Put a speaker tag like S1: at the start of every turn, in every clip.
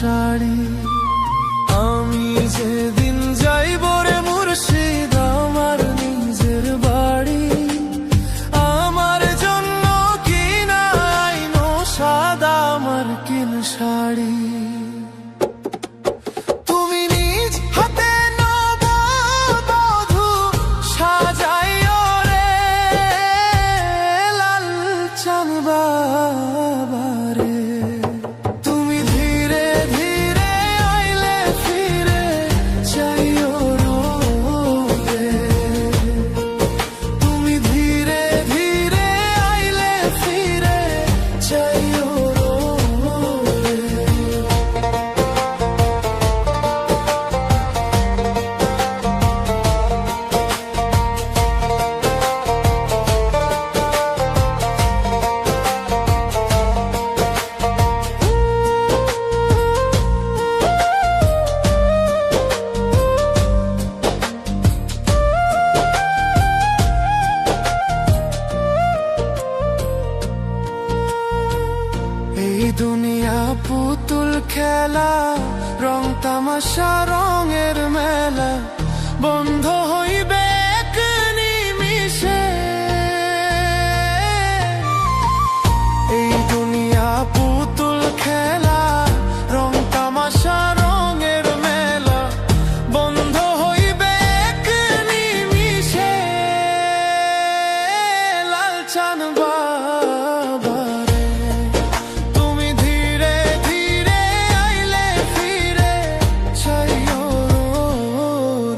S1: শাড়ি। আমি যেদিন যাইব রে মুর্শিদ আমার নিজের বাড়ি, আমার জন্য কিনা আইনো সাদা আমার কিন শাড়ি। তুমি নিজ হাতে নববধূ সাজাইও রে লাল চাঁদ বাবা রে। তুমি ধীরে ধীরে আইলে ফিরে চাইও রে, তুমি ধীরে ধীরে আইলে ফিরে চাইও রে। এই দুনিয়া পুতুল খেলা, রং তামাশা রঙের মেলা, বন্ধ হইবে এক নিমিষে। এই দুনিয়া পুতুল খেলা, রং তামাশা রঙের মেলা, বন্ধ হইবে এক নিমিষে। লাল চাঁদ বাবা রে, তুমি ধীরে ধীরে আইলে ফিরে চাইও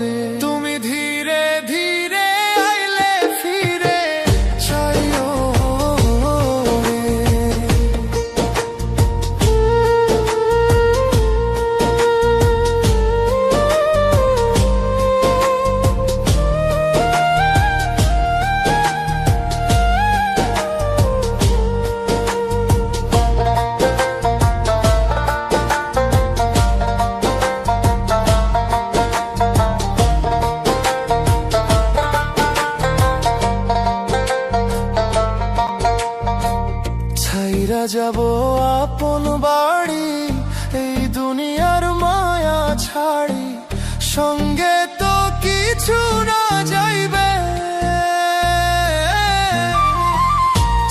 S1: রে, তুমি ধীরে ধীরে আইলে ফিরে চাইও রে। ছাইরা যাব আপন বাড়ি, এই দুনিয়ার মায়া ছাড়ি, সঙ্গে তো কিছু না যাইবে।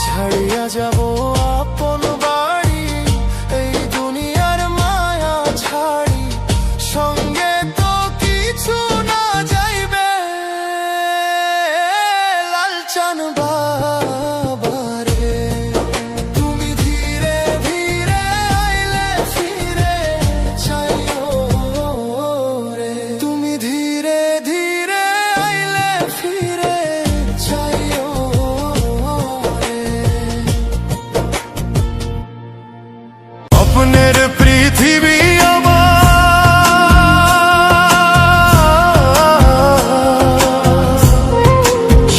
S1: ছাড়িয়া যাব আপন বাড়ি, এই দুনিয়ার মায়া ছাড়ি, সঙ্গে তো কিছু না যাইবে। লাল চাঁদ বাবা রে, তুমি ধীরে ধীরে আইলে ফিরে চাইও রে, তুমি ধীরে ধীরে আইলে ফিরে চাইও রে। স্বপ্নের পৃথিবী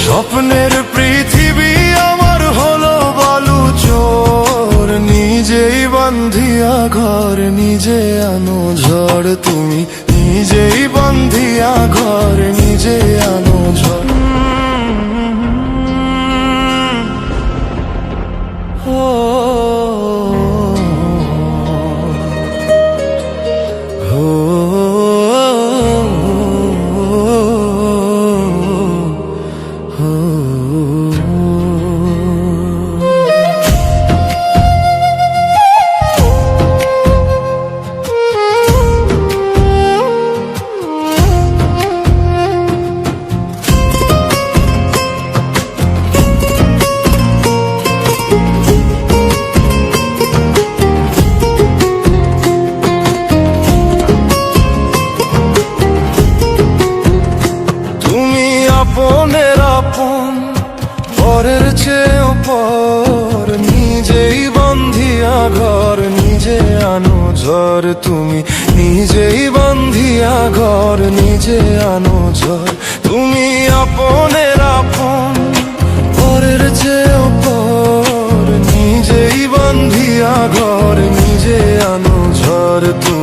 S1: স্বপ্নের পৃথিবী আমার হলো বালু চোর, নিজেই বান্ধিয়া ঘর নিজে আনো ঝড়, তুমি নিজেই বান্ধিয়া ঘর নিজে আনো ঝড়। ও আপনের আপন পরের চেয়েও পর, নিজেই বান্ধিয়া ঘর নিজে আনো ঝড়, তুমি নিজেই বান্ধিয়া ঘর নিজে আনো ঝড়। তুমি আপনের আপন পরের চেয়েও পর, নিজেই বান্ধিয়া ঘর নিজে আনো ঝড়, তুমি